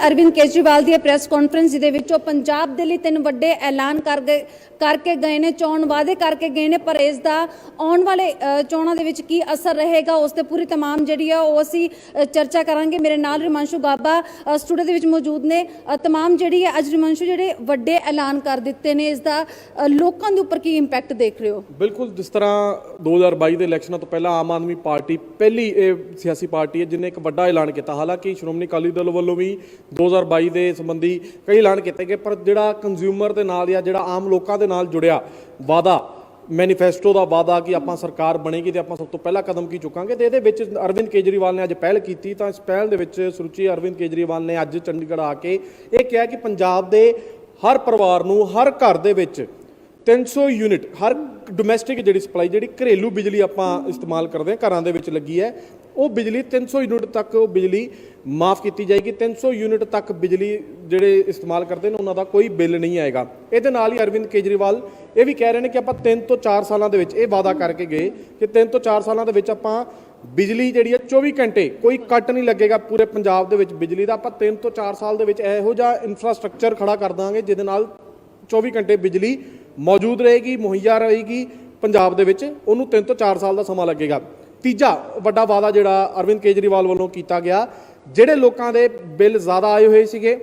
अरविंद केजरीवाल की press conference जिहदे विचों पंजाब दे लई तीन वड्डे ऐलान करके गए ने, चोण वादे करके गए ने, पर इसका आने वाले चोणों दे विच की असर रहेगा उस ते पूरी तमाम जिहड़ी है वो असीं चर्चा करांगे। मेरे नाल रिमांशु गाबा स्टूडियो दे विच मौजूद ने। तमाम जिहड़ी है अज रिमांशु जिहड़े वड्डे ऐलान कर दिते ने, इसका लोकां दे उपर की इंपैक्ट देख रहे हो? बिल्कुल, जिस तरह 2022 के इलैक्शनों तो पहला आम आदमी पार्टी पहली सियासी पार्टी है जिन्हें एक वड्डा ऐलान किया। हालांकि श्रोमणी अकाली दल वालों भी 2022 के संबंधी कई ऐलान किए गए, पर जिहड़ा कंज्यूमर के नाल या जिहड़ा आम लोगों के नाल जुड़िया वादा मैनीफेस्टो का वादा कि आपां सरकार बनेगी तो आपां सब तो पहला कदम की चुकांगे, तो ये अरविंद केजरीवाल ने अज पहल की। तो इस पहल दे विच सुरुचि अरविंद केजरीवाल ने अज चंडीगढ़ आके ये कहा कि पंजाब के हर परिवार नूं हर घर दे विच 300 यूनिट हर डोमैसटिक जी सप्लाई जी घरेलू बिजली आप इस्तेमाल करते हैं घरों के लगी है, वो बिजली 300 यूनिट तक बिजली माफ़ की जाएगी। 300 यूनिट तक बिजली जोड़े इस्तेमाल करते हैं उन्होंने कोई बिल नहीं आएगा। ये नाल ही अरविंद केजरीवाल ये भी कह रहे हैं कि आप 3 तो 4 सालों के वादा करके गए कि 3 तो 4 सालों के आप बिजली जी 24 घंटे कोई कट नहीं लगेगा पूरे पंजाब के बिजली का। आप 3 तो 4 साल यहो जिहा इंफ्रास्ट्रक्चर खड़ा कर देंगे जिहदे नाल 24 घंटे बिजली मौजूद रहेगी, मुहैया रहेगी पंजाब दे विच। उन्होंने 3 तो 4 साल का समा लगेगा। तीजा वड्डा वादा जिहड़ा अरविंद केजरीवाल वालों किया गया, जिहड़े लोगों के बिल ज़्यादा आए हुए सीगे,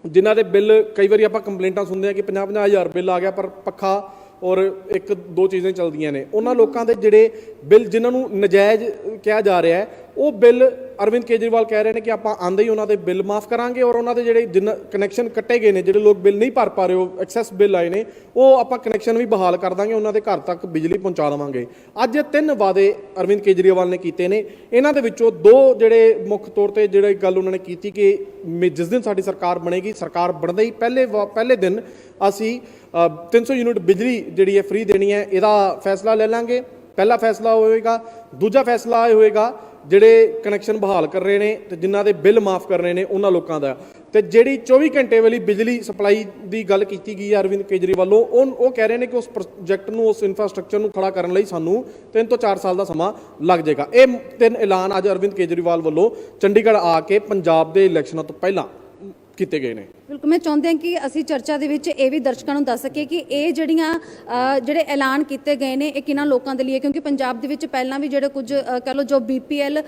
जिन्हां दे बिल कई बार आप कंप्लेंटां सुनते हैं कि 50-50 हज़ार बिल आ गया पर पक्खा और एक दो चीज़ें चलदियां ने, उन्होंने लोगों के जिहड़े बिल जिन्होंने नजायज़ कहा जा रहा है वो बिल अरविंद केजरीवाल कह रहे हैं कि आप आंदे ही उन्होंने बिल माफ़ करांगे और उन्होंने जिहड़े कनैक्शन कट्टे गए हैं, जिहड़े लोग बिल नहीं भर पा रहे हो एक्सैस बिल आए हैं, वो आप कनैक्शन भी बहाल कर देंगे, उन्होंने घर तक बिजली पहुँचा देवांगे। अज 3 वादे अरविंद केजरीवाल ने किए हैं, इन्हां दे विचों 2 जिहड़े मुख तौर पर जिहड़ी गल उन्होंने की कि जिस दिन साडी सरकार बनेगी, सरकार बनते ही पहले दिन असी 300 यूनिट बिजली जिहड़ी है फ्री देनी है, इहदा फैसला ले लांगे। पहला फैसला होएगा। दूजा फैसला यह होएगा जिहड़े कनैक्शन बहाल कर रहे हैं तो जिन्हां दे बिल माफ़ कर रहे हैं उन्हां लोकां दा, ते जिहड़ी 24 घंटे वाली बिजली सप्लाई की गल की गई है अरविंद केजरीवालों, वो कह रहे हैं कि उस प्रोजैक्ट नूं उस इंफ्रास्ट्रक्चर नूं खड़ा करने लई सानूं 3 तो 4 साल का समा लग जाएगा। ये 3 ऐलान अज अरविंद केजरीवाल वालों चंडीगढ़ आके पंजाब के इलैक्शनों तो पहला किए गए हैं। बिल्कुल, मैं चाहती हूँ कि असी चर्चा के विच ये भी दर्शकों को दस सके कि ये जिहड़े ऐलान किए गए हैं ये किन्हां लोगों के लिए, क्योंकि पंजाब दे विच पहलां भी जिहड़े कुछ कह लो जो BPL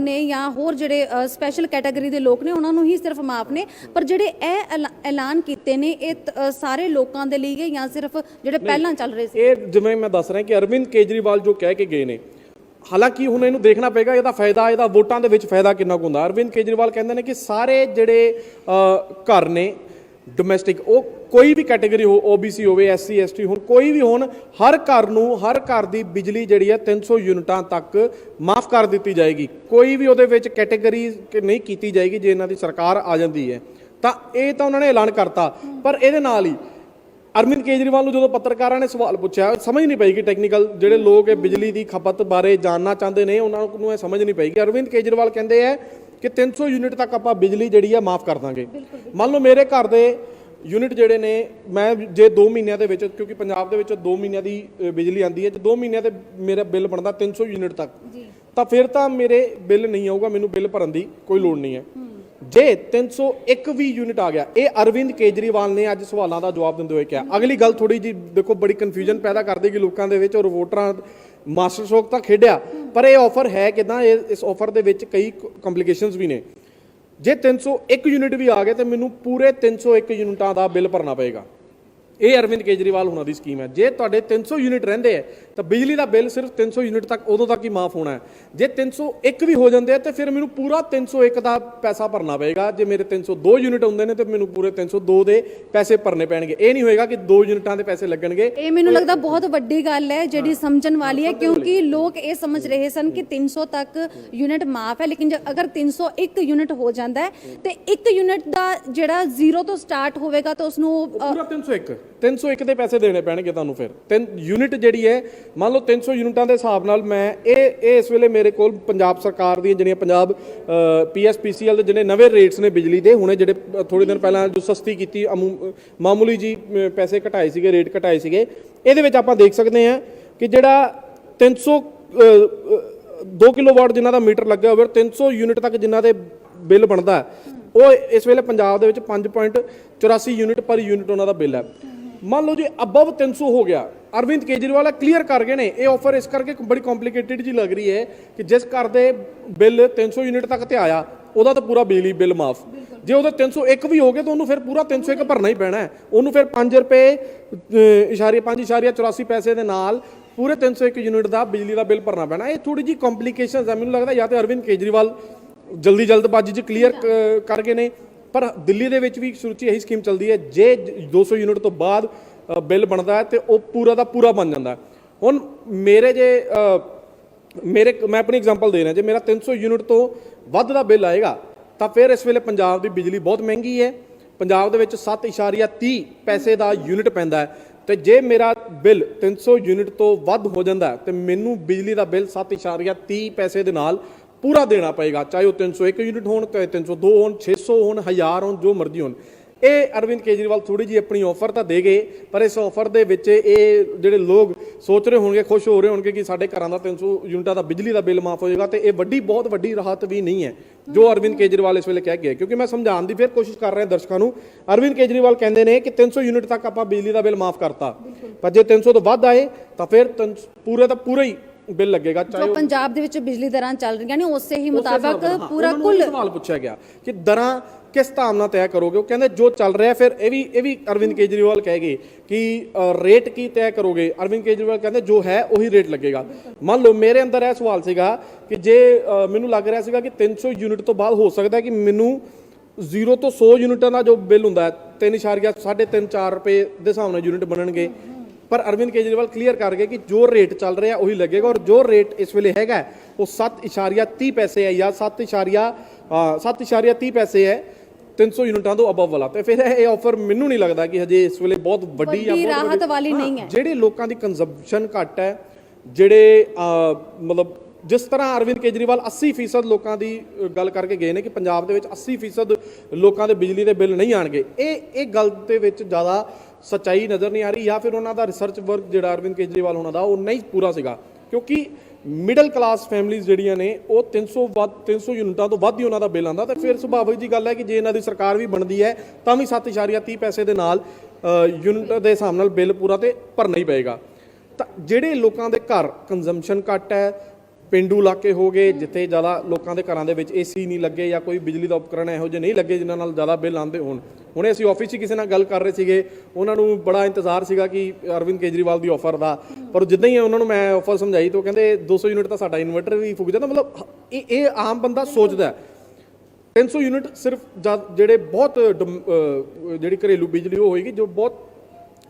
ने या होर जिहड़े स्पैशल कैटेगरी के लोग ने उन्होंने ही सिर्फ माफ ने, पर जिहड़े ऐलान किए ने ये सारे लोगों के लिए या सिर्फ जिहड़े पहलां चल रहे थे? जिवें मैं दस रहा कि अरविंद केजरीवाल जो कह के गए ने, हालांकि हुण इहनूं देखना पेगा इहदा फायदा इहदा वोटां दे विच फायदा किन्ना कुछ हुंदा। अरविंद केजरीवाल कहंदे ने कि सारे जिहड़े घर ने डोमैसटिक, वो कोई भी कैटेगरी हो, OBC होवे, SC ST हो, कोई भी होण, हर घर नूं हर घर दी बिजली जिहड़ी है 300 यूनिटां तक माफ़ कर दी जाएगी। कोई भी उहदे विच कैटेगरी नहीं की जाएगी जे इन्हां दी सरकार आ जाती है। तो ये तो उन्होंने ऐलान करता, पर इहदे नाल ही अरविंद केजरीवाल को जो पत्रकारों ने सवाल पूछा, समझ नहीं पाई कि टैक्नीकल जोड़े लोग बिजली की खपत बारे जानना चाहते हैं उन्होंने समझ नहीं पाई कि अरविंद केजरीवाल कहते हैं कि 300 यूनिट तक आप बिजली जी है माफ़ कर देंगे। मान लो मेरे घर के यूनिट जोड़े ने, मैं जे 2 महीनों के, क्योंकि पंजाब के 2 महीनों की बिजली आती है, जो 2 महीनों के मेरा बिल बनता 300 यूनिट तक, तो फिर तो मेरे बिल नहीं आऊगा, मैनू बिल भरन की कोई लोड़ नहीं है। जे 301 भी यूनिट आ गया, ये अरविंद केजरीवाल ने अज सवालों का जवाब देंदे हुए कहा। अगली गल थोड़ी जी देखो बड़ी कन्फ्यूजन पैदा कर देगी लोगों के और वोटरां मास्टर स्ट्रोक तो खेडिया, पर यह ऑफर है कि इस ऑफर के कई कंपलीकेशनस भी ने। जे 301 यूनिट भी आ गए तो मैनू पूरे 301 यूनिटां का बिल भरना पेगा। ये अरविंद केजरीवाल होना दी स्कीम है। जे तुहाडे 300 यूनिट रहिंदे है तो बिजली का बिल सिर्फ 300 यूनिट तक उदों तक ही माफ़ होना है। जे 301 भी हो जाते हैं तो फिर मैनू पूरा 301 का पैसा भरना पेगा। जे मेरे 302 यूनिट होंदे ने तो मैनू पूरे 302 के पैसे भरने पैणगे। ये नहीं होएगा कि 2 यूनिटां के पैसे लगणगे। ये मैनू लगदा बहुत वड्डी गल है जिहड़ी समझण वाली है, क्योंकि लोग ये समझ रहे सन कि 300 तक यूनिट माफ़ है, लेकिन अगर 301 यूनिट हो जाता है तो 1 यूनिट का जिहड़ा 0 तो स्टार्ट होगा तो उसनूं पूरा 301 के पैसे देने पैणगे तुहानूं। फिर 3 यूनिट जिहड़ी है, मान लो 300 यूनिटां के हिसाब नाल मैं इस वेले मेरे कोल पंजाब सरकार दी जिहड़ियां पंजाब PSPCL दे जिहड़े नवे रेट्स ने बिजली दे, हुणे जिहड़े थोड़े दिन पहला जो सस्ती कीती मामूली जी पैसे घटाए सीगे, रेट घटाए सीगे, इहदे विच आपां देख सकते हैं कि जिहड़ा 302 किलोवाट जिन्हां दा मीटर लग्या होवे 300 यूनिट तक जिन्हां दे बिल बनदा ਉਹ ਇਸ ਵੇਲੇ ਪੰਜਾਬ ਦੇ ਵਿੱਚ 5.84 ਯੂਨਿਟ ਪਰ ਯੂਨਿਟ ਉਹਨਾਂ ਦਾ ਬਿੱਲ ਹੈ। ਮੰਨ ਲਓ ਜੀ ਅਬਵ 300 ਹੋ ਗਿਆ, ਅਰਵਿੰਦ ਕੇਜਰੀਵਾਲ ਕਲੀਅਰ ਕਰ ਗਏ ਨੇ। ਇਹ ਆਫਰ ਇਸ ਕਰਕੇ ਬੜੀ ਕੰਪਲਿਕੇਟਿਡ ਜੀ ਲੱਗ ਰਹੀ ਹੈ ਕਿ ਜਿਸ ਘਰ ਦੇ ਬਿੱਲ 300 ਯੂਨਿਟ ਤੱਕ ਤੇ ਆਇਆ ਉਹਦਾ ਤਾਂ ਪੂਰਾ ਬਿਜਲੀ ਬਿੱਲ ਮਾਫ। ਜੇ ਉਹਦੇ 301 ਵੀ ਹੋ ਗਏ ਤਾਂ ਉਹਨੂੰ ਫਿਰ ਪੂਰਾ 301 ਭਰਨਾ ਹੀ ਪੈਣਾ ਹੈ। ਉਹਨੂੰ ਫਿਰ 5 ਰੁਪਏ 5.84 ਪੈਸੇ ਦੇ ਨਾਲ ਪੂਰੇ 301 ਯੂਨਿਟ ਦਾ ਬਿਜਲੀ ਦਾ ਬਿੱਲ ਭਰਨਾ ਪੈਣਾ। ਇਹ ਥੋੜੀ ਜੀ ਕੰਪਲਿਕੇਸ਼ਨਸ ਹੈ। ਮੈਨੂੰ ਲੱਗਦਾ ਜਾਂ ਤੇ ਅਰਵਿੰਦ ਕੇਜਰੀਵਾਲ ਜਲਦਬਾਜ਼ੀ 'ਚ ਕਲੀਅਰ ਕਰ ਗਏ ਨੇ, ਪਰ ਦਿੱਲੀ ਦੇ ਵਿੱਚ ਵੀ ਸ਼ੁਰੂ 'ਚ ਇਹੀ ਸਕੀਮ ਚੱਲਦੀ ਹੈ, ਜੇ 200 ਯੂਨਿਟ ਤੋਂ ਬਾਅਦ ਬਿੱਲ ਬਣਦਾ ਹੈ ਤੇ ਉਹ ਪੂਰਾ ਦਾ ਪੂਰਾ ਬਣ ਜਾਂਦਾ। ਹੁਣ ਮੈਂ ਆਪਣੀ ਐਗਜ਼ਾਮਪਲ ਦੇ ਰਿਹਾ, ਜੇ ਮੇਰਾ 300 ਯੂਨਿਟ ਤੋਂ ਵੱਧ ਦਾ ਬਿੱਲ ਆਏਗਾ ਤਾਂ ਫਿਰ ਇਸ ਵੇਲੇ ਪੰਜਾਬ ਦੀ ਬਿਜਲੀ ਬਹੁਤ ਮਹਿੰਗੀ ਹੈ। ਪੰਜਾਬ ਦੇ ਵਿੱਚ 7.30 ਪੈਸੇ ਦਾ ਯੂਨਿਟ ਪੈਂਦਾ ਹੈ, ਤੇ ਜੇ ਮੇਰਾ ਬਿੱਲ 300 ਯੂਨਿਟ ਤੋਂ ਵੱਧ ਹੋ ਜਾਂਦਾ ਤੇ ਮੈਨੂੰ ਬਿਜਲੀ ਦਾ ਬਿੱਲ 7.30 ਪੈਸੇ ਦੇ ਨਾਲ ਪੂਰਾ ਦੇਣਾ ਪਏਗਾ, ਚਾਹੇ ਉਹ 301 ਯੂਨਿਟ ਹੋਣ, ਚਾਹੇ 302 ਹੋਣ, 600 ਹੋਣ, 1000 ਹੋਣ, ਜੋ ਮਰਜ਼ੀ ਹੋਣ। ਇਹ ਅਰਵਿੰਦ ਕੇਜਰੀਵਾਲ ਥੋੜੀ ਜੀ ਆਪਣੀ ਆਫਰ ਤਾਂ ਦੇ ਗਏ, ਪਰ ਇਸ ਆਫਰ ਦੇ ਵਿੱਚ ਇਹ ਜਿਹੜੇ ਲੋਕ ਸੋਚ ਰਹੇ ਹੋਣਗੇ, ਖੁਸ਼ ਹੋ ਰਹੇ ਹੋਣਗੇ ਕਿ ਸਾਡੇ ਘਰਾਂ ਦਾ 300 ਯੂਨਿਟਾਂ ਦਾ ਬਿਜਲੀ ਦਾ ਬਿੱਲ ਮਾਫ ਹੋ ਜਾਏਗਾ, ਤੇ ਇਹ ਬਹੁਤ ਵੱਡੀ ਰਾਹਤ ਵੀ ਨਹੀਂ ਹੈ ਜੋ ਅਰਵਿੰਦ ਕੇਜਰੀਵਾਲ ਇਸ ਵੇਲੇ ਕਹਿ ਗਏ। ਕਿਉਂਕਿ ਮੈਂ ਸਮਝਾਉਣ ਦੀ ਫਿਰ ਕੋਸ਼ਿਸ਼ ਕਰ ਰਿਹਾ ਦਰਸ਼ਕਾਂ ਨੂੰ, ਅਰਵਿੰਦ ਕੇਜਰੀਵਾਲ ਕਹਿੰਦੇ ਨੇ ਕਿ 300 ਯੂਨਿਟ ਤੱਕ ਆਪਾਂ ਬਿਜਲੀ ਦਾ ਬਿੱਲ ਮਾਫ ਕਰਤਾ, ਪਰ ਜੇ 300 ਤੋਂ ਵੱਧ ਆਏ ਤਾਂ ਫਿਰ ਪੂਰੇ ਦਾ ਪੂਰਾ ਹੀ ਬਿੱਲ ਲੱਗੇਗਾ। ਚਾਹੇ ਪੰਜਾਬ ਦੇ ਵਿੱਚ ਬਿਜਲੀ ਦਰਾਂ ਚੱਲ ਰਹੀਆਂ ਨੇ ਉਸੇ ਹੀ ਮੁਤਾਬਕ ਪੂਰਾ ਕੁੱਲ ਸਵਾਲ ਪੁੱਛਿਆ ਗਿਆ ਕਿ ਦਰਾਂ ਕਿਸ ਹਿਸਾਬ ਨਾਲ ਤੈਅ ਕਰੋਗੇ। ਉਹ ਕਹਿੰਦੇ ਜੋ ਚੱਲ ਰਿਹਾ। ਫਿਰ ਇਹ ਵੀ ਅਰਵਿੰਦ ਕੇਜਰੀਵਾਲ ਕਹਿ ਗਏ ਕਿ ਰੇਟ ਕੀ ਤੈਅ ਕਰੋਗੇ। ਅਰਵਿੰਦ ਕੇਜਰੀਵਾਲ ਕਹਿੰਦੇ ਜੋ ਹੈ ਉਹੀ ਰੇਟ ਲੱਗੇਗਾ। ਮੰਨ ਲਓ ਮੇਰੇ ਅੰਦਰ ਇਹ ਸਵਾਲ ਸੀਗਾ ਕਿ ਜੇ ਮੈਨੂੰ ਲੱਗ ਰਿਹਾ ਸੀਗਾ ਕਿ 300 ਯੂਨਿਟ ਤੋਂ ਬਾਅਦ ਹੋ ਸਕਦਾ ਕਿ ਮੈਨੂੰ 0 ਤੋਂ 100 ਯੂਨਿਟਾਂ ਦਾ ਜੋ ਬਿੱਲ ਹੁੰਦਾ ਹੈ 3.3-4 ਰੁਪਏ ਦੇ ਹਿਸਾਬ ਨਾਲ ਯੂਨਿਟ ਬਣਨਗੇ, ਪਰ ਅਰਵਿੰਦ ਕੇਜਰੀਵਾਲ ਕਲੀਅਰ ਕਰ ਗਏ ਕਿ ਜੋ ਰੇਟ ਚੱਲ ਰਿਹਾ ਉਹੀ ਲੱਗੇਗਾ, ਔਰ ਜੋ ਰੇਟ ਇਸ ਵੇਲੇ ਹੈਗਾ ਉਹ 7.30 ਪੈਸੇ ਹੈ ਜਾਂ 7.30 ਪੈਸੇ ਹੈ 300 ਯੂਨਿਟਾਂ ਤੋਂ ਅਬਵ ਵਾਲਾ। ਤੇ ਫਿਰ ਇਹ ਆਫਰ ਮੈਨੂੰ ਨਹੀਂ ਲੱਗਦਾ ਕਿ ਹਜੇ ਇਸ ਵੇਲੇ ਬਹੁਤ ਵੱਡੀ ਜਾਂ ਰਾਹਤ ਵਾਲੀ ਨਹੀਂ ਹੈ। ਜਿਹੜੇ ਲੋਕਾਂ ਦੀ ਕੰਜ਼ੰਪਸ਼ਨ ਘੱਟ ਹੈ, ਜਿਹੜੇ ਮਤਲਬ ਜਿਸ ਤਰ੍ਹਾਂ ਅਰਵਿੰਦ ਕੇਜਰੀਵਾਲ 80% ਲੋਕਾਂ ਦੀ ਗੱਲ ਕਰਕੇ ਗਏ ਨੇ ਕਿ ਪੰਜਾਬ ਦੇ ਵਿੱਚ 80% ਲੋਕਾਂ ਦੇ ਬਿਜਲੀ ਦੇ ਬਿੱਲ ਨਹੀਂ ਆਣਗੇ, ਇਹ ਗੱਲ ਦੇ ਵਿੱਚ ਜ਼ਿਆਦਾ ਸੱਚਾਈ ਨਜ਼ਰ ਨਹੀਂ ਆ ਰਹੀ, ਜਾਂ ਫਿਰ ਉਹਨਾਂ ਦਾ ਰਿਸਰਚ ਵਰਕ ਜਿਹੜਾ ਅਰਵਿੰਦ ਕੇਜਰੀਵਾਲ ਉਹਨਾਂ ਦਾ ਉਹ ਨਹੀਂ ਪੂਰਾ ਸੀਗਾ। ਕਿਉਂਕਿ ਮਿਡਲ ਕਲਾਸ ਫੈਮਲੀਜ਼ ਜਿਹੜੀਆਂ ਨੇ ਉਹ 300 ਯੂਨਿਟਾਂ ਤੋਂ ਵੱਧ ਹੀ ਉਹਨਾਂ ਦਾ ਬਿੱਲ ਆਉਂਦਾ, ਤੇ ਫਿਰ ਸੁਭਾਵਿਕ ਜੀ ਗੱਲ ਹੈ ਕਿ ਜੇ ਇਹਨਾਂ ਦੀ ਸਰਕਾਰ ਵੀ ਬਣਦੀ ਹੈ ਤਾਂ ਵੀ 7.30 ਪੈਸੇ ਦੇ ਨਾਲ ਯੂਨਿਟ ਦੇ ਹਿਸਾਬ ਨਾਲ ਬਿੱਲ ਪੂਰਾ ਤੇ ਭਰਨਾ ਹੀ ਪਏਗਾ। ਤਾਂ ਜਿਹੜੇ ਲੋਕਾਂ ਦੇ ਘਰ ਕੰਜ਼ੰਪਸ਼ਨ ਘੱਟ ਹੈ, ਪਿੰਡੂ ਇਲਾਕੇ ਹੋ ਗਏ ਜਿੱਥੇ ਜ਼ਿਆਦਾ ਲੋਕਾਂ ਦੇ ਘਰਾਂ ਦੇ ਵਿੱਚ ਏਸੀ ਨਹੀਂ ਲੱਗੇ ਜਾਂ ਕੋਈ ਬਿਜਲੀ ਦਾ ਉਪਕਰਨ ਇਹੋ ਜਿਹੇ ਨਹੀਂ ਲੱਗੇ ਜਿਨ੍ਹਾਂ ਨਾਲ ਜ਼ਿਆਦਾ ਬਿੱਲ ਆਉਂਦੇ ਹੋਣ। ਹੁਣੇ ਅਸੀਂ ਆਫਿਸ 'ਚ ਕਿਸੇ ਨਾਲ ਗੱਲ ਕਰ ਰਹੇ ਸੀਗੇ, ਉਹਨਾਂ ਨੂੰ ਬੜਾ ਇੰਤਜ਼ਾਰ ਸੀਗਾ ਕਿ ਅਰਵਿੰਦ ਕੇਜਰੀਵਾਲ ਦੀ ਆਫਰ ਦਾ, ਪਰ ਜਿੱਦਾਂ ਹੀ ਉਹਨਾਂ ਨੂੰ ਮੈਂ ਆਫਰ ਸਮਝਾਈ ਤਾਂ ਉਹ ਕਹਿੰਦੇ 200 ਯੂਨਿਟ ਤਾਂ ਸਾਡਾ ਇਨਵਰਟਰ ਵੀ ਫੁੱਕ ਜਾਂਦਾ। ਮਤਲਬ ਇਹ ਆਮ ਬੰਦਾ ਸੋਚਦਾ 300 ਯੂਨਿਟ ਸਿਰਫ ਜਿਹੜੇ ਬਹੁਤ ਜਿਹੜੀ ਘਰੇਲੂ ਬਿਜਲੀ ਉਹ ਹੋਏਗੀ ਜੋ ਬਹੁਤ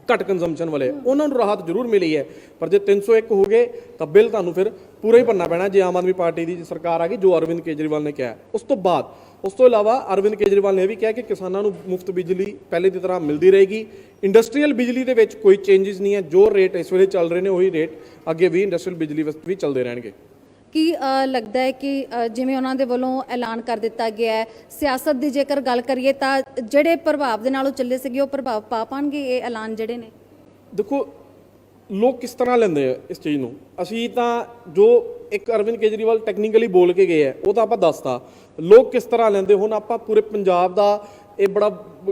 ਘੱਟ ਕੰਜ਼ੰਪਸ਼ਨ ਵਾਲੇ ਉਹਨਾਂ ਨੂੰ ਰਾਹਤ ਜ਼ਰੂਰ ਮਿਲੀ ਹੈ, ਪਰ ਜੇ 301 ਹੋ ਗਏ ਤਾਂ ਬਿੱਲ ਤੁਹਾਨੂੰ ਫਿਰ ਪੂਰਾ ਹੀ ਭਰਨਾ ਪੈਣਾ ਜੇ ਆਮ ਆਦਮੀ ਪਾਰਟੀ ਦੀ ਸਰਕਾਰ ਆ ਗਈ, ਜੋ ਅਰਵਿੰਦ ਕੇਜਰੀਵਾਲ ਨੇ ਕਿਹਾ। ਉਸ ਤੋਂ ਇਲਾਵਾ ਅਰਵਿੰਦ ਕੇਜਰੀਵਾਲ ਨੇ ਇਹ ਵੀ ਕਿਹਾ ਕਿ ਕਿਸਾਨਾਂ ਨੂੰ ਮੁਫਤ ਬਿਜਲੀ ਪਹਿਲੇ ਦੀ ਤਰ੍ਹਾਂ ਮਿਲਦੀ ਰਹੇਗੀ। ਇੰਡਸਟਰੀਅਲ ਬਿਜਲੀ ਦੇ ਵਿੱਚ ਕੋਈ ਚੇਂਜਸ ਨਹੀਂ ਹੈ, ਜੋ ਰੇਟ ਇਸ ਵੇਲੇ ਚੱਲ ਰਹੇ ਨੇ ਉਹੀ ਰੇਟ ਅੱਗੇ ਵੀ ਇੰਡਸਟਰੀਅਲ ਬਿਜਲੀ ਵੀ ਚੱਲਦੇ ਰਹਿਣਗੇ। ਕੀ ਲੱਗਦਾ ਹੈ ਕਿ ਜਿਵੇਂ ਉਹਨਾਂ ਦੇ ਵੱਲੋਂ ਐਲਾਨ ਕਰ ਦਿੱਤਾ ਗਿਆ ਹੈ, ਸਿਆਸਤ ਦੀ ਜੇਕਰ ਗੱਲ ਕਰੀਏ ਤਾਂ ਜਿਹੜੇ ਪ੍ਰਭਾਵ ਦੇ ਨਾਲ ਉਹ ਚੱਲੇ ਸੀਗੇ ਉਹ ਪ੍ਰਭਾਵ ਪਾ ਪਾਣਗੇ ਇਹ ਐਲਾਨ ਜਿਹੜੇ ਨੇ? ਦੇਖੋ ਲੋਕ ਕਿਸ ਤਰ੍ਹਾਂ ਲੈਂਦੇ ਆ ਇਸ ਚੀਜ਼ ਨੂੰ। ਅਸੀਂ ਤਾਂ ਜੋ ਇੱਕ ਅਰਵਿੰਦ ਕੇਜਰੀਵਾਲ ਟੈਕਨੀਕਲੀ ਬੋਲ ਕੇ ਗਏ ਹੈ ਉਹ ਤਾਂ ਆਪਾਂ ਦੱਸਤਾ, ਲੋਕ ਕਿਸ ਤਰ੍ਹਾਂ ਲੈਂਦੇ। ਹੁਣ ਆਪਾਂ ਪੂਰੇ ਪੰਜਾਬ ਦਾ ਇਹ ਬੜਾ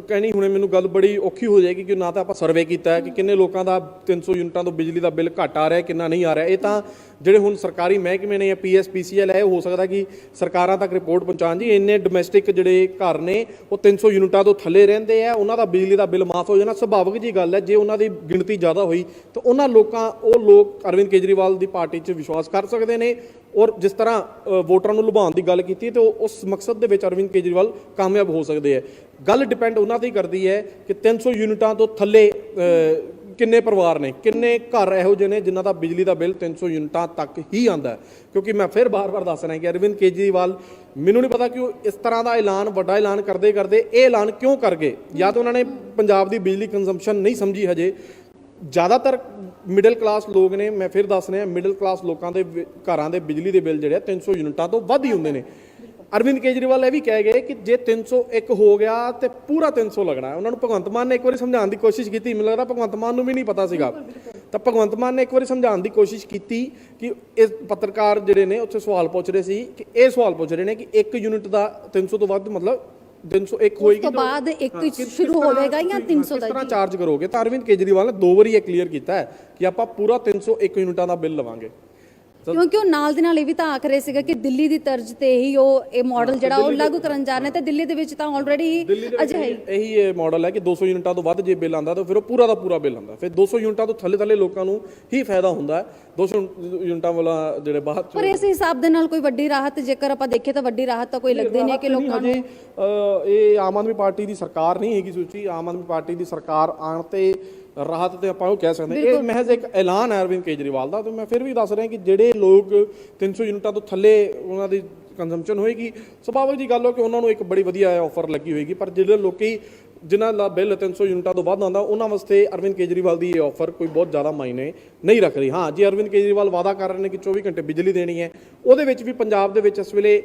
ਕਹਿਣੀ ਹੁਣੇ ਮੈਨੂੰ ਗੱਲ ਬੜੀ ਔਖੀ ਹੋ ਜਾਏਗੀ ਕਿ ਨਾ ਤਾਂ ਆਪਾਂ ਸਰਵੇ ਕੀਤਾ ਹੈ ਕਿ ਕਿੰਨੇ ਲੋਕਾਂ ਦਾ 300 ਯੂਨਿਟਾਂ ਤੋਂ ਬਿਜਲੀ ਦਾ ਬਿੱਲ ਘੱਟ ਆ ਰਿਹਾ ਕਿੰਨਾ ਨਹੀਂ ਆ ਰਿਹਾ। ਇਹ ਤਾਂ ਜਿਹੜੇ ਹੁਣ ਸਰਕਾਰੀ ਮਹਿਕਮੇ ਨੇ ਜਾਂ PSPCL ਹੈ, ਹੋ ਸਕਦਾ ਕਿ ਸਰਕਾਰਾਂ ਤੱਕ ਰਿਪੋਰਟ ਪਹੁੰਚਾਉਣ ਜੀ ਇੰਨੇ ਡੋਮੈਸਟਿਕ ਜਿਹੜੇ ਘਰ ਨੇ ਉਹ 300 ਯੂਨਿਟਾਂ ਤੋਂ ਥੱਲੇ ਰਹਿੰਦੇ ਆ, ਉਹਨਾਂ ਦਾ ਬਿਜਲੀ ਦਾ ਬਿੱਲ ਮਾਫ ਹੋ ਜਾਣਾ ਸੁਭਾਵਿਕ ਜੀ ਗੱਲ ਹੈ। ਜੇ ਉਹਨਾਂ ਦੀ ਗਿਣਤੀ ਜ਼ਿਆਦਾ ਹੋਈ ਤਾਂ ਉਹ ਲੋਕ ਅਰਵਿੰਦ ਕੇਜਰੀਵਾਲ ਦੀ ਪਾਰਟੀ 'ਚ ਵਿਸ਼ਵਾਸ ਕਰ ਸਕਦੇ ਨੇ, ਔਰ ਜਿਸ ਤਰ੍ਹਾਂ ਵੋਟਰਾਂ ਨੂੰ ਲੁਭਾਉਣ ਦੀ ਗੱਲ ਕੀਤੀ ਤੇ ਉਸ ਮਕਸਦ ਦੇ ਵਿੱਚ ਅਰਵਿੰਦ ਕੇਜਰੀਵਾਲ ਕਾਮਯਾਬ ਹੋ ਸਕਦੇ ਹੈ। ਗੱਲ ਡਿਪੈਂਡ ਉਹਨਾਂ ਤੇ ਹੀ ਕਰਦੀ ਹੈ ਕਿ 300 ਯੂਨਿਟਾਂ ਤੋਂ ਥੱਲੇ ਕਿੰਨੇ ਪਰਿਵਾਰ ਨੇ, ਕਿੰਨੇ ਘਰ ਇਹੋ ਜਿਹੇ ਨੇ ਜਿਨ੍ਹਾਂ ਦਾ ਬਿਜਲੀ ਦਾ ਬਿੱਲ 300 ਯੂਨਿਟਾਂ ਤੱਕ ਹੀ ਆਉਂਦਾ। ਕਿਉਂਕਿ ਮੈਂ ਫਿਰ ਬਾਰ-ਬਾਰ ਦੱਸ ਰਿਹਾ ਕਿ ਅਰਵਿੰਦ ਕੇਜਰੀਵਾਲ ਮੈਨੂੰ ਨਹੀਂ ਪਤਾ ਕਿ ਉਹ ਇਸ ਤਰ੍ਹਾਂ ਦਾ ਐਲਾਨ, ਵੱਡਾ ਐਲਾਨ ਕਰਦੇ ਇਹ ਐਲਾਨ ਕਿਉਂ ਕਰ ਗਏ। ਜਾਂ ਤਾਂ ਉਹਨਾਂ ਨੇ ਪੰਜਾਬ ਦੀ ਬਿਜਲੀ ਕੰਜ਼ੰਪਸ਼ਨ ਨਹੀਂ ਸਮਝੀ ਹਜੇ। ਜ਼ਿਆਦਾਤਰ ਮਿਡਲ ਕਲਾਸ ਲੋਕ ਨੇ, ਮੈਂ ਫਿਰ ਦੱਸ ਰਿਹਾ ਮਿਡਲ ਕਲਾਸ ਲੋਕਾਂ ਦੇ ਘਰਾਂ ਦੇ ਬਿਜਲੀ ਦੇ ਬਿੱਲ ਜਿਹੜੇ 300 ਯੂਨਿਟਾਂ ਤੋਂ ਵੱਧ ਹੀ ਹੁੰਦੇ ਨੇ। ਅਰਵਿੰਦ ਕੇਜਰੀਵਾਲ ਇਹ ਵੀ ਕਹਿ ਗਏ ਕਿ ਜੇ 301 ਹੋ ਗਿਆ ਤੇ ਪੂਰਾ 300 ਲੱਗਣਾ ਹੈ। ਉਹਨਾਂ ਨੂੰ ਭਗਵੰਤ ਮਾਨ ਨੇ ਇੱਕ ਵਾਰੀ ਸਮਝਾਉਣ ਦੀ ਕੋਸ਼ਿਸ਼ ਕੀਤੀ, ਮੈਨੂੰ ਲੱਗਦਾ ਭਗਵੰਤ ਮਾਨ ਨੂੰ ਵੀ ਨਹੀਂ ਪਤਾ ਸੀਗਾ, ਤਾਂ ਭਗਵੰਤ ਮਾਨ ਨੇ ਇੱਕ ਵਾਰੀ ਸਮਝਾਉਣ ਦੀ ਕੋਸ਼ਿਸ਼ ਕੀਤੀ ਕਿ ਇਹ ਪੱਤਰਕਾਰ ਜਿਹੜੇ ਨੇ ਉੱਥੇ ਸਵਾਲ ਪੁੱਛ ਰਹੇ ਸੀ ਕਿ ਇਹ ਸਵਾਲ ਪੁੱਛ ਰਹੇ ਨੇ ਕਿ 1 ਯੂਨਿਟ ਦਾ 300 ਤੋਂ ਵੱਧ ਮਤਲਬ 301 ਹੋਏਗੀ ਤੋਂ ਬਾਅਦ ਇੱਕ ਸ਼ੁਰੂ ਹੋਵੇਗਾ ਜਾਂ 300 ਦਾ ਕਿਸ ਤਰ੍ਹਾਂ ਚਾਰਜ ਕਰੋਗੇ? ਤਾਂ ਅਰਵਿੰਦ ਕੇਜਰੀਵਾਲ ਨੇ 2 ਵਾਰੀ ਇਹ ਕਲੀਅਰ ਕੀਤਾ ਹੈ ਕਿ ਆਪਾਂ ਪੂਰਾ 301 ਯੂਨਿਟਾਂ ਦਾ ਬਿੱਲ ਲਵਾਂਗੇ। ਕਿਉਂਕਿ ਉਹ ਨਾਲ ਦੇ ਨਾਲ ਇਹ ਵੀ ਤਾਂ ਆਖ ਰਹੇ ਸੀਗਾ ਕਿ ਦਿੱਲੀ ਦੀ ਤਰਜ਼ ਤੇ ਹੀ ਉਹ ਇਹ ਮਾਡਲ ਜਿਹੜਾ ਉਹ ਲਾਗੂ ਕਰਨ ਜਾ ਰਹੇ ਨੇ, ਤੇ ਦਿੱਲੀ ਦੇ ਵਿੱਚ ਤਾਂ ਆਲਰੇਡੀ ਅਜੇ ਹੈ ਇਹੀ ਇਹ ਮਾਡਲ ਹੈ ਕਿ 200 ਯੂਨਿਟਾਂ ਤੋਂ ਵੱਧ ਜੇ ਬਿੱਲ ਆਉਂਦਾ ਤਾਂ ਫਿਰ ਉਹ ਪੂਰਾ ਦਾ ਪੂਰਾ ਬਿੱਲ ਆਉਂਦਾ। ਫਿਰ 200 ਯੂਨਿਟਾਂ ਤੋਂ ਥੱਲੇ ਲੋਕਾਂ ਨੂੰ ਹੀ ਫਾਇਦਾ ਹੁੰਦਾ ਹੈ। 200 ਯੂਨਿਟਾਂ ਵਾਲਾ ਜਿਹੜੇ ਬਾਅਦ ਪਰ ਇਸ ਹਿਸਾਬ ਦੇ ਨਾਲ ਕੋਈ ਵੱਡੀ ਰਾਹਤ ਜੇਕਰ ਆਪਾਂ ਦੇਖੀਏ ਤਾਂ ਵੱਡੀ ਰਾਹਤ ਤਾਂ ਕੋਈ ਲੱਗਦੀ ਨਹੀਂ ਕਿ ਲੋਕਾਂ ਨੂੰ। ਇਹ ਆਮ ਆਦਮੀ ਪਾਰਟੀ ਦੀ ਸਰਕਾਰ ਨਹੀਂ ਹੈਗੀ ਸੂਚੀ। ਆਮ ਆਦਮੀ ਪਾਰਟੀ ਦੀ ਸਰਕਾਰ ਆਉਣ ਤੇ ਰਾਹਤ ਤੇ ਆਪਾਂ ਉਹ ਕਹਿ ਸਕਦੇ ਹਾਂ। ਇਹ ਮਹਿਜ਼ ਇੱਕ ਐਲਾਨ ਹੈ ਅਰਵਿੰਦ ਕੇਜਰੀਵਾਲ ਦਾ। ਤੇ ਮੈਂ ਫਿਰ ਵੀ ਦੱਸ ਰਿਹਾ ਕਿ ਜਿਹੜੇ ਲੋਕ 300 ਯੂਨਿਟਾਂ ਤੋਂ ਥੱਲੇ ਉਹਨਾਂ ਦੀ ਕੰਜ਼ੰਪਸ਼ਨ ਹੋਏਗੀ, ਸੁਭਾਵਿਕ ਜੀ ਗੱਲ ਹੋ ਕਿ ਉਹਨਾਂ ਨੂੰ ਇੱਕ ਬੜੀ ਵਧੀਆ ਆਫਰ ਲੱਗੀ ਹੋਏਗੀ। ਪਰ ਜਿਹੜੇ ਲੋਕੀ ਜਿਨ੍ਹਾਂ ਦਾ ਬਿੱਲ 300 ਯੂਨਿਟਾਂ ਤੋਂ ਵੱਧ ਆਉਂਦਾ ਉਹਨਾਂ ਵਾਸਤੇ ਅਰਵਿੰਦ ਕੇਜਰੀਵਾਲ ਦੀ ਇਹ ਆਫਰ ਕੋਈ ਬਹੁਤ ਜ਼ਿਆਦਾ ਮਾਇਨੇ ਨਹੀਂ ਰੱਖ ਰਹੀ। ਹਾਂ ਜੀ, ਅਰਵਿੰਦ ਕੇਜਰੀਵਾਲ ਵਾਅਦਾ ਕਰ ਰਹੇ ਨੇ ਕਿ 24 ਘੰਟੇ ਬਿਜਲੀ ਦੇਣੀ ਹੈ। ਉਹਦੇ ਵਿੱਚ ਵੀ ਪੰਜਾਬ ਦੇ ਵਿੱਚ ਇਸ ਵੇਲੇ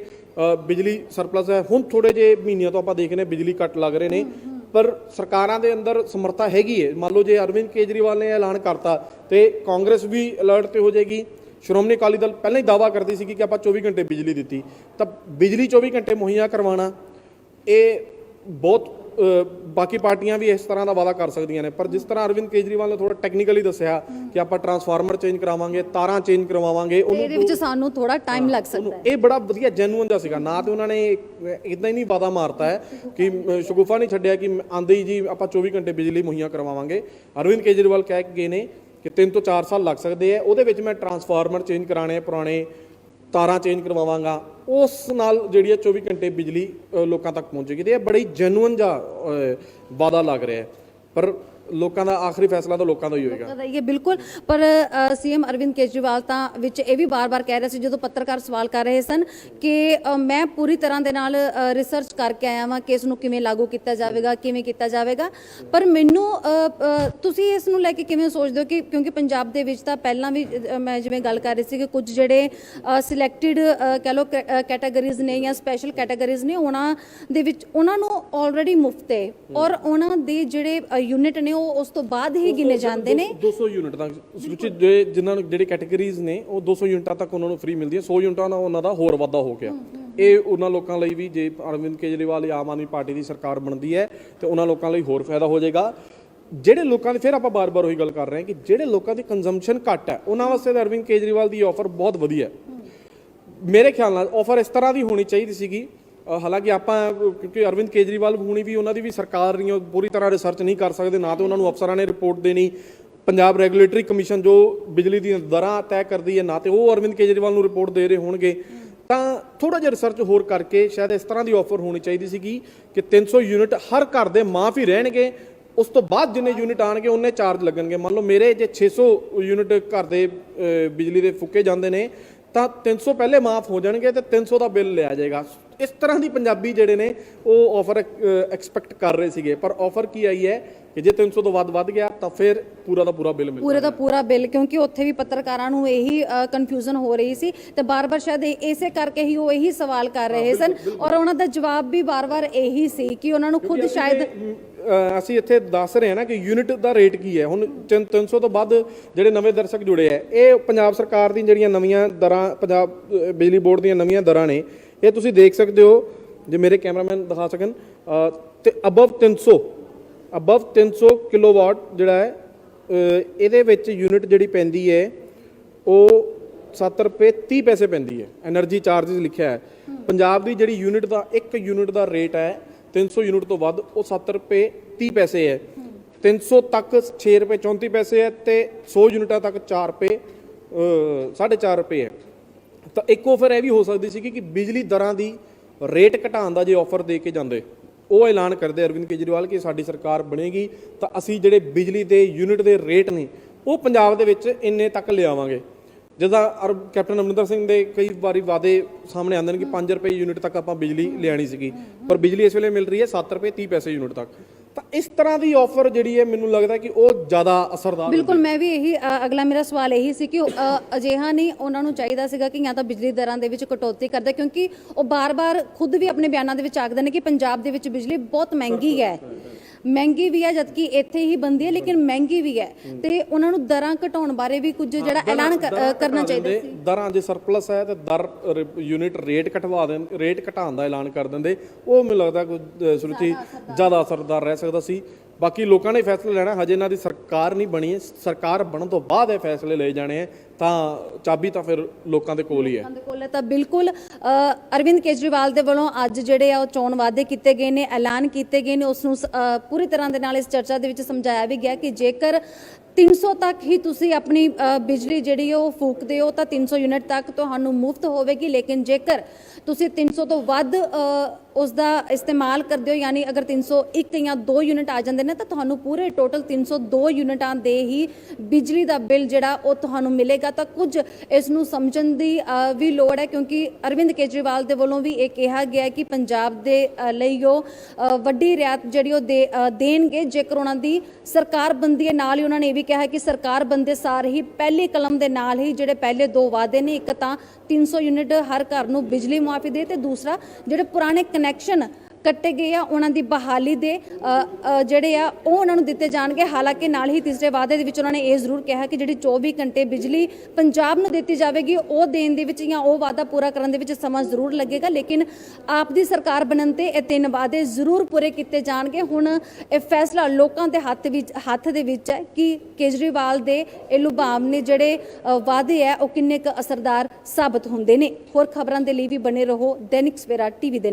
ਬਿਜਲੀ ਸਰਪਲਸ ਹੈ। ਹੁਣ ਥੋੜੇ ਜਿਹੇ ਮਹੀਨਿਆਂ ਤੋਂ ਆਪਾਂ ਦੇਖ ਰਹੇ ਬਿਜਲੀ ਕੱਟ ਲੱਗ ਰਹੇ ਨੇ, ਪਰ ਸਰਕਾਰਾਂ ਦੇ ਅੰਦਰ ਸਮਰੱਥਾ ਹੈਗੀ ਹੈ। ਮੰਨ ਲਓ ਜੇ ਅਰਵਿੰਦ ਕੇਜਰੀਵਾਲ ਨੇ ਐਲਾਨ ਕਰਤਾ ਤੇ ਕਾਂਗਰਸ ਵੀ ਅਲਰਟ ਤੇ ਹੋ ਜਾਏਗੀ। ਸ਼੍ਰੋਮਣੀ ਅਕਾਲੀ ਦਲ ਪਹਿਲਾਂ ਹੀ ਦਾਅਵਾ ਕਰਦੀ ਸੀ ਕਿ ਆਪਾਂ 24 ਘੰਟੇ ਬਿਜਲੀ ਦਿੱਤੀ, ਤਾਂ ਬਿਜਲੀ 24 ਘੰਟੇ ਮੁਹੱਈਆ ਕਰਵਾਉਣਾ ਇਹ ਬਹੁਤ ਬਾਕੀ ਪਾਰਟੀਆਂ ਵੀ ਇਸ ਤਰ੍ਹਾਂ ਦਾ ਵਾਅਦਾ ਕਰ ਸਕਦੀਆਂ ਨੇ। ਪਰ ਜਿਸ ਤਰ੍ਹਾਂ ਅਰਵਿੰਦ ਕੇਜਰੀਵਾਲ ਨੇ ਥੋੜਾ ਟੈਕਨੀਕਲੀ ਦੱਸਿਆ ਕਿ ਆਪਾਂ ਟਰਾਂਸਫਾਰਮਰ ਚੇਂਜ ਕਰਾਵਾਂਗੇ, ਤਾਰਾਂ ਚੇਂਜ ਕਰਵਾਵਾਂਗੇ, ਇਹਦੇ ਵਿੱਚ ਸਾਨੂੰ ਥੋੜਾ ਟਾਈਮ ਲੱਗ ਸਕਦਾ ਹੈ। ਇਹ ਬੜਾ ਵਧੀਆ ਜੈਨੂਅਨ ਜਿਹਾ ਸੀਗਾ ਨਾ। ਤੇ ਉਹਨਾਂ ਨੇ ਇਦਾਂ ਹੀ ਨਹੀਂ ਵਾਅਦਾ ਮਾਰਤਾ ਹੈ ਕਿ ਸ਼ਗੁਫਾ ਨਹੀਂ ਛੱਡਿਆ ਕਿ ਆਂਦੇ ਹੀ ਜੀ ਆਪਾਂ 24 ਘੰਟੇ ਬਿਜਲੀ ਮੁਹੱਈਆ ਕਰਵਾਵਾਂਗੇ। ਅਰਵਿੰਦ ਕੇਜਰੀਵਾਲ ਕਹਿ ਕੇ ਗਏ ਨੇ ਕਿ 3 ਤੋਂ 4 ਸਾਲ ਲੱਗ ਸਕਦੇ ਆ, ਉਹਦੇ ਵਿੱਚ ਮੈਂ ਟਰਾਂਸਫਾਰਮਰ ਚੇਂਜ ਕਰਾਣੇ, ਪੁਰਾਣੇ ਤਾਰਾਂ ਚੇਂਜ ਕਰਵਾਵਾਂਗਾ, ਉਸ ਨਾਲ ਜਿਹੜੀ ਹੈ 24 ਘੰਟੇ ਬਿਜਲੀ ਲੋਕਾਂ ਤੱਕ ਪਹੁੰਚੇਗੀ। ਤੇ ਇਹ ਬੜੀ ਜੈਨੂਅਨ ਜਿਹਾ ਵਾਅਦਾ ਲੱਗ ਰਿਹਾ ਹੈ। ਪਰ ਲੋਕਾਂ ਦਾ ਆਖਰੀ ਫੈਸਲਾ ਤਾਂ ਲੋਕਾਂ ਦਾ ਹੀ ਹੋਏਗਾ। ਇਹ ਬਿਲਕੁਲ। ਪਰ ਸੀਐਮ ਅਰਵਿੰਦ ਕੇਜਰੀਵਾਲ ਤਾਂ ਵਿੱਚ ਇਹ ਵੀ ਬਾਰ-ਬਾਰ ਕਹਿ ਰਹੇ ਸੀ ਜਦੋਂ ਪੱਤਰਕਾਰ ਸਵਾਲ ਕਰ ਰਹੇ ਸਨ ਕਿ ਮੈਂ ਪੂਰੀ ਤਰ੍ਹਾਂ ਦੇ ਨਾਲ ਰਿਸਰਚ ਕਰਕੇ ਆਇਆ ਵਾਂ ਕਿ ਇਸ ਨੂੰ ਕਿਵੇਂ ਲਾਗੂ ਕੀਤਾ ਜਾਵੇਗਾ, ਕਿਵੇਂ ਕੀਤਾ ਜਾਵੇਗਾ। ਪਰ ਮੈਨੂੰ ਤੁਸੀਂ ਇਸ ਨੂੰ ਲੈ ਕੇ ਕਿਵੇਂ ਸੋਚਦੇ ਹੋ ਕਿ ਕਿਉਂਕਿ ਪੰਜਾਬ ਦੇ ਵਿੱਚ ਤਾਂ ਪਹਿਲਾਂ ਵੀ ਮੈਂ ਜਿਵੇਂ ਗੱਲ ਕਰ ਰਹੀ ਸੀ ਕਿ ਕੁਝ ਜਿਹੜੇ ਸਿਲੈਕਟਿਡ ਕਹਿ ਲਓ ਕੈਟਾਗਰੀਜ਼ ਨੇ ਜਾਂ ਸਪੈਸ਼ਲ ਕੈਟਾਗਰੀਜ਼ ਨੇ, ਉਹਨਾਂ ਦੇ ਵਿੱਚ ਉਹਨਾਂ ਨੂੰ ਆਲਰੇਡੀ ਮੁਫਤ ਹੈ ਔਰ ਉਹਨਾਂ ਦੇ ਜਿਹੜੇ ਯੂਨਿਟ ਨੇ ਉਸ ਤੋਂ ਬਾਅਦ ਹੀ ਗਿਣੇ ਜਾਂਦੇ ਨੇ। 200 ਯੂਨਿਟ ਤੱਕ ਜਿਨ੍ਹਾਂ ਨੂੰ ਜਿਹੜੇ ਕੈਟਾਗਰੀਜ਼ ਨੇ ਉਹ 200 ਯੂਨਿਟਾਂ ਤੱਕ ਉਹਨਾਂ ਨੂੰ ਫ੍ਰੀ ਮਿਲਦੀ ਹੈ। 100 ਯੂਨਿਟਾਂ ਨਾਲ ਉਹਨਾਂ ਦਾ ਹੋਰ ਵਾਧਾ ਹੋ ਗਿਆ। ਇਹ ਉਹਨਾਂ ਲੋਕਾਂ ਲਈ ਵੀ ਜੇ ਅਰਵਿੰਦ ਕੇਜਰੀਵਾਲ ਜਾਂ ਆਮ ਆਦਮੀ ਪਾਰਟੀ ਦੀ ਸਰਕਾਰ ਬਣਦੀ ਹੈ ਤੇ ਉਹਨਾਂ ਲੋਕਾਂ ਲਈ ਹੋਰ ਫਾਇਦਾ ਹੋ ਜਾਏਗਾ। ਜਿਹੜੇ ਲੋਕਾਂ ਦੀ ਫਿਰ ਆਪਾਂ ਬਾਰ-ਬਾਰ ਉਹੀ ਗੱਲ ਕਰ ਰਹੇ ਹਾਂ ਕਿ ਜਿਹੜੇ ਲੋਕਾਂ ਦੀ ਕੰਜ਼ੰਪਸ਼ਨ ਘੱਟ ਹੈ ਉਹਨਾਂ ਵਾਸਤੇ ਤਾਂ ਅਰਵਿੰਦ ਕੇਜਰੀਵਾਲ ਦੀ ਆਫਰ ਬਹੁਤ ਵਧੀਆ ਹੈ। ਮੇਰੇ ਖਿਆਲ ਨਾਲ ਆਫਰ ਇਸ ਤਰ੍ਹਾਂ ਦੀ ਹੋਣੀ ਚਾਹੀਦੀ ਸੀਗੀ। ਹਾਲਾਂਕਿ ਆਪਾਂ ਕਿਉਂਕਿ ਅਰਵਿੰਦ ਕੇਜਰੀਵਾਲ ਹੋਣੀ ਵੀ ਉਹਨਾਂ ਦੀ ਵੀ ਸਰਕਾਰ ਨਹੀਂ, ਉਹ ਪੂਰੀ ਤਰ੍ਹਾਂ ਰਿਸਰਚ ਨਹੀਂ ਕਰ ਸਕਦੇ, ਨਾ ਤੇ ਉਹਨਾਂ ਨੂੰ ਅਫਸਰਾਂ ਨੇ ਰਿਪੋਰਟ ਦੇਣੀ। ਪੰਜਾਬ ਰੈਗੂਲੇਟਰੀ ਕਮਿਸ਼ਨ ਜੋ ਬਿਜਲੀ ਦੀਆਂ ਦਰਾਂ ਤੈਅ ਕਰਦੀ ਹੈ, ਨਾ ਤੇ ਉਹ ਅਰਵਿੰਦ ਕੇਜਰੀਵਾਲ ਨੂੰ ਰਿਪੋਰਟ ਦੇ ਰਹੇ ਹੋਣਗੇ। ਤਾਂ ਥੋੜਾ ਜਿਹਾ ਰਿਸਰਚ ਹੋਰ ਕਰਕੇ ਸ਼ਾਇਦ ਇਸ ਤਰ੍ਹਾਂ ਦੀ ਆਫਰ ਹੋਣੀ ਚਾਹੀਦੀ ਸੀਗੀ ਕਿ 300 ਯੂਨਿਟ ਹਰ ਘਰ ਦੇ ਮਾਫ ਹੀ ਰਹਿਣਗੇ। ਉਸ ਤੋਂ ਬਾਅਦ ਜਿੰਨੇ ਯੂਨਿਟ ਆਣਗੇ ਉਹਨੇ ਚਾਰਜ ਲੱਗਣਗੇ। ਮੰਨ ਲਓ ਮੇਰੇ ਜੇ 600 ਯੂਨਿਟ ਘਰ ਦੇ ਬਿਜਲੀ ਦੇ ਫੁੱਕੇ ਜਾਂਦੇ ਨੇ ਤਾਂ 300 ਪਹਿਲੇ ਮਾਫ ਹੋ ਜਾਣਗੇ ਤੇ 300 ਦਾ ਬਿੱਲ ਲਿਆ ਜਾਏਗਾ। ਇਸ ਤਰ੍ਹਾਂ ਦੀ ਪੰਜਾਬੀ ਜਿਹੜੇ ਨੇ ਉਹ ਆਫਰ ਐਕਸਪੈਕਟ ਕਰ ਰਹੇ ਸੀਗੇ। ਪਰ ਆਫਰ ਕੀ ਆਈ ਹੈ ਕਿ ਜੇ 300 ਤੋਂ ਵੱਧ ਗਿਆ ਤਾਂ ਫਿਰ ਪੂਰਾ ਦਾ ਪੂਰਾ ਬਿੱਲ ਮਿਲੇਗਾ। ਪੂਰਾ ਦਾ ਪੂਰਾ ਬਿੱਲ, ਕਿਉਂਕਿ ਉੱਥੇ ਵੀ ਪੱਤਰਕਾਰਾਂ ਨੂੰ ਇਹੀ ਕਨਫਿਊਜ਼ਨ ਹੋ ਰਹੀ ਸੀ ਤੇ ਬਾਰ-ਬਾਰ ਸ਼ਾਇਦ ਇਸੇ ਕਰਕੇ ਹੀ ਉਹ ਇਹੀ ਸਵਾਲ ਕਰ ਰਹੇ ਸਨ ਔਰ ਉਹਨਾਂ ਦਾ ਜਵਾਬ ਵੀ ਬਾਰ-ਬਾਰ ਇਹੀ ਸੀ ਕਿ ਉਹਨਾਂ ਨੂੰ ਖੁਦ ਸ਼ਾਇਦ ਅਸੀਂ ਇੱਥੇ ਦੱਸ ਰਹੇ ਹਾਂ ਨਾ ਕਿ ਯੂਨਿਟ ਦਾ ਰੇਟ ਕੀ ਹੈ। ਹੁਣ 300 ਤੋਂ ਵੱਧ ਜਿਹੜੇ ਨਵੇਂ ਦਰਸ਼ਕ ਜੁੜੇ ਹੈ, ਇਹ ਪੰਜਾਬ ਸਰਕਾਰ ਦੀਆਂ ਜਿਹੜੀਆਂ ਨਵੀਆਂ ਦਰਾਂ, ਪੰਜਾਬ ਬਿਜਲੀ ਬੋਰਡ ਦੀਆਂ ਨਵੀਆਂ ਦਰਾਂ ਨੇ, ਇਹ ਤੁਸੀਂ ਦੇਖ ਸਕਦੇ ਹੋ ਜੇ ਮੇਰੇ ਕੈਮਰਾਮੈਨ ਦਿਖਾ ਸਕਣ। ਤੇ ਅਬਵ 300 ਕਿਲੋਵਾਟ ਜਿਹੜਾ ਹੈ ਇਹਦੇ ਵਿੱਚ ਯੂਨਿਟ ਜਿਹੜੀ ਪੈਂਦੀ ਹੈ ਉਹ 7 ਰੁਪਏ 30 ਪੈਸੇ ਪੈਂਦੀ ਹੈ। ਐਨਰਜੀ ਚਾਰजेस ਲਿਖਿਆ ਹੈ। ਪੰਜਾਬ ਦੀ ਜਿਹੜੀ ਯੂਨਿਟ ਦਾ ਇੱਕ ਯੂਨਿਟ ਦਾ ਰੇਟ ਹੈ 300 ਯੂਨਿਟ ਤੋਂ ਵੱਧ ਉਹ 7 ਰੁਪਏ 30 ਪੈਸੇ ਹੈ। 300 ਤੱਕ 6 ਰੁਪਏ 34 ਪੈਸੇ ਹੈ ਤੇ 100 ਯੂਨਿਟਾਂ ਤੱਕ 4 ਰੁਪਏ 4.5 ਰੁਪਏ ਹੈ। ਤਾਂ ਇੱਕ ਆਫਰ ਇਹ ਵੀ ਹੋ ਸਕਦੀ ਸੀ ਕਿ ਬਿਜਲੀ ਦਰਾਂ ਦੀ ਰੇਟ ਘਟਾਉਣ ਦਾ ਜੇ ਆਫਰ ਦੇ ਕੇ ਜਾਂਦੇ, ਉਹ ਐਲਾਨ ਕਰਦੇ ਅਰਵਿੰਦ ਕੇਜਰੀਵਾਲ ਕਿ ਸਾਡੀ ਸਰਕਾਰ ਬਣੇਗੀ ਤਾਂ ਅਸੀਂ ਜਿਹੜੇ ਬਿਜਲੀ ਦੇ ਯੂਨਿਟ ਦੇ ਰੇਟ ਨੇ ਉਹ ਪੰਜਾਬ ਦੇ ਵਿੱਚ ਇੰਨੇ ਤੱਕ ਲਿਆਵਾਂਗੇ। ਜਿੱਦਾਂ ਕੈਪਟਨ ਅਮਰਿੰਦਰ ਸਿੰਘ ਦੇ ਕਈ ਵਾਰੀ ਵਾਅਦੇ ਸਾਹਮਣੇ ਆਉਂਦੇ ਨੇ ਕਿ 5 ਰੁਪਏ ਯੂਨਿਟ ਤੱਕ ਆਪਾਂ ਬਿਜਲੀ ਲਿਆਣੀ ਸੀਗੀ, ਪਰ ਬਿਜਲੀ ਇਸ ਵੇਲੇ ਮਿਲ ਰਹੀ ਹੈ 7 ਰੁਪਏ 30 ਪੈਸੇ ਯੂਨਿਟ ਤੱਕ। ਤਾਂ ਇਸ ਤਰ੍ਹਾਂ ਦੀ ਆਫਰ ਜਿਹੜੀ ਹੈ ਮੈਨੂੰ ਲੱਗਦਾ ਕਿ ਉਹ ਜ਼ਿਆਦਾ ਅਸਰਦਾਰ। ਬਿਲਕੁਲ, ਮੈਂ ਵੀ ਇਹੀ ਅਗਲਾ ਮੇਰਾ ਸਵਾਲ ਇਹੀ ਸੀ ਕਿ ਅਜਿਹਾ ਨਹੀਂ ਉਹਨਾਂ ਨੂੰ ਚਾਹੀਦਾ ਸੀਗਾ ਕਿ ਜਾਂ ਤਾਂ ਬਿਜਲੀ ਦਰਾਂ ਦੇ ਵਿੱਚ ਕਟੌਤੀ ਕਰਦੇ, ਕਿਉਂਕਿ ਉਹ ਬਾਰ-ਬਾਰ ਖੁਦ ਵੀ ਆਪਣੇ ਬਿਆਨਾਂ ਦੇ ਵਿੱਚ ਆਖਦੇ ਨੇ ਕਿ ਪੰਜਾਬ ਦੇ ਵਿੱਚ ਬਿਜਲੀ ਬਹੁਤ ਮਹਿੰਗੀ ਹੈ। ਮਹਿੰਗੀ ਵੀ ਹੈ, ਜਦਕਿ ਇੱਥੇ ਹੀ ਬਣਦੀ ਹੈ ਲੇਕਿਨ ਮਹਿੰਗੀ ਵੀ ਹੈ, ਤੇ ਉਹਨਾਂ ਨੂੰ ਦਰਾਂ ਘਟਾਉਣ ਬਾਰੇ ਵੀ ਕੁਝ ਜਿਹੜਾ ਐਲਾਨ ਕਰਨਾ ਚਾਹੀਦਾ ਸੀ। ਦਰਾਂ ਜੇ ਸਰਪਲਸ ਹੈ ਤੇ ਦਰ ਯੂਨਿਟ ਰੇਟ ਰੇਟ ਘਟਾਉਣ ਦਾ ਐਲਾਨ ਕਰ ਦਿੰਦੇ, ਉਹ ਮੈਨੂੰ ਲੱਗਦਾ ਕੁਝ ਸੁਰਤੀ ਜ਼ਿਆਦਾ ਅਸਰਦਾਰ ਰਹਿ ਸਕਦਾ ਸੀ। ਬਾਕੀ ਲੋਕਾਂ ਨੇ ਫੈਸਲਾ ਲੈਣਾ, ਹਜੇ ਇਹਨਾਂ ਦੀ ਸਰਕਾਰ ਨਹੀਂ ਬਣੀ ਹੈ, ਸਰਕਾਰ ਬਣਨ ਤੋਂ ਬਾਅਦ ਇਹ ਫੈਸਲੇ ਲਏ ਜਾਣੇ ਹੈ, ਤਾਂ ਚਾਬੀ ਤਾਂ ਫਿਰ ਲੋਕਾਂ ਦੇ ਕੋਲ ਹੀ ਹੈ। ਕੋਲ ਤਾਂ ਬਿਲਕੁਲ ਅਰਵਿੰਦ ਕੇਜਰੀਵਾਲ ਦੇ ਵੱਲੋਂ ਅੱਜ ਜਿਹੜੇ ਆ ਉਹ ਚੋਣ ਵਾਅਦੇ ਕੀਤੇ ਗਏ ਨੇ, ਐਲਾਨ ਕੀਤੇ ਗਏ ਨੇ, ਉਸ ਨੂੰ ਪੂਰੀ ਤਰ੍ਹਾਂ ਦੇ ਨਾਲ ਇਸ ਚਰਚਾ ਦੇ ਵਿੱਚ ਸਮਝਾਇਆ ਵੀ ਗਿਆ ਕਿ ਜੇਕਰ 300 ਤੱਕ ਹੀ ਤੁਸੀਂ ਆਪਣੀ ਬਿਜਲੀ ਜਿਹੜੀ ਉਹ ਫੂਕਦੇ ਹੋ ਤਾਂ 300 ਯੂਨਿਟ ਤੱਕ ਤੁਹਾਨੂੰ ਮੁਫਤ ਹੋਵੇਗੀ, ਲੇਕਿਨ ਜੇਕਰ ਤੁਸੀਂ 300 ਤੋਂ ਵੱਧ ਉਸ ਦਾ ਇਸਤੇਮਾਲ ਕਰਦੇ ਹੋ, ਯਾਨੀ ਅਗਰ 301 ਜਾਂ 2 ਯੂਨਿਟ ਆ ਜਾਂਦੇ ਨੇ ਤਾਂ ਤੁਹਾਨੂੰ ਪੂਰੇ ਟੋਟਲ 302 ਯੂਨਿਟਾਂ ਦੇ ਹੀ ਬਿਜਲੀ ਦਾ ਬਿੱਲ ਜਿਹੜਾ ਉਹ ਤੁਹਾਨੂੰ ਮਿਲੇਗਾ। ਤਾਂ ਕੁਝ ਇਸ ਨੂੰ ਸਮਝਣ ਦੀ ਵੀ ਲੋੜ ਹੈ, ਕਿਉਂਕਿ ਅਰਵਿੰਦ ਕੇਜਰੀਵਾਲ ਦੇ ਵੱਲੋਂ ਵੀ ਇਹ ਕਿਹਾ ਗਿਆ ਕਿ ਪੰਜਾਬ ਦੇ ਲਈ ਉਹ ਵੱਡੀ ਰਿਆਇਤ ਜਿਹੜੀ ਉਹ ਦੇਣਗੇ ਜੇਕਰ ਉਹਨਾਂ ਦੀ ਸਰਕਾਰ ਬਣਦੀ ਹੈ। ਨਾਲ ਹੀ ਉਹਨਾਂ ਨੇ ਇਹ ਵੀ ਕਿਹਾ ਕਿ ਸਰਕਾਰ ਬਣਦੇ ਸਾਰ ਹੀ ਪਹਿਲੀ ਕਲਮ ਦੇ ਨਾਲ ਹੀ ਜਿਹੜੇ ਪਹਿਲੇ 2 ਵਾਅਦੇ ਨੇ, ਇੱਕ ਤਾਂ 300 ਯੂਨਿਟ ਹਰ ਘਰ ਨੂੰ ਬਿਜਲੀ ਮੁਆਫੀ ਦੇ, ਤੇ ਦੂਸਰਾ ਜਿਹੜੇ ਪੁਰਾਣੇ ਕਨੈਕਸ਼ਨ ਕੱਟੇ ਗਏ ਆ ਉਹਨਾਂ ਦੀ ਬਹਾਲੀ ਦੇ ਜਿਹੜੇ ਆ ਉਹ ਉਹਨਾਂ ਨੂੰ ਦਿੱਤੇ ਜਾਣਗੇ। ਹਾਲਾਂਕਿ ਨਾਲ ਹੀ ਤੀਸਰੇ ਵਾਅਦੇ ਦੇ ਵਿੱਚ ਉਹਨਾਂ ਨੇ ਇਹ ਜ਼ਰੂਰ ਕਿਹਾ ਕਿ ਜਿਹੜੀ 24 ਘੰਟੇ ਬਿਜਲੀ ਪੰਜਾਬ ਨੂੰ ਦਿੱਤੀ ਜਾਵੇਗੀ, ਉਹ ਦੇਣ ਦੇ ਵਿੱਚ ਜਾਂ ਉਹ ਵਾਅਦਾ ਪੂਰਾ ਕਰਨ ਦੇ ਵਿੱਚ ਸਮਾਂ ਜ਼ਰੂਰ ਲੱਗੇਗਾ, ਲੇਕਿਨ ਆਪ ਦੀ ਸਰਕਾਰ ਬਣਨ ਤੇ ਇਹ 3 ਵਾਅਦੇ ਜ਼ਰੂਰ ਪੂਰੇ ਕੀਤੇ ਜਾਣਗੇ। ਹੁਣ ਇਹ ਫੈਸਲਾ ਲੋਕਾਂ ਦੇ ਹੱਥ ਦੇ ਵਿੱਚ ਹੈ ਕਿ ਕੇਜਰੀਵਾਲ ਦੇ ਇਹ ਲੁਭਾਵਨੇ ਜਿਹੜੇ ਵਾਅਦੇ ਹੈ ਉਹ ਕਿੰਨੇ ਕੁ ਅਸਰਦਾਰ ਸਾਬਤ ਹੁੰਦੇ ਨੇ। ਹੋਰ ਖਬਰਾਂ ਦੇ ਲਈ ਵੀ ਬਣੇ ਰਹੋ ਦੈਨਿਕ ਸਵੇਰਾ ਟੀਵੀ ਦੇ।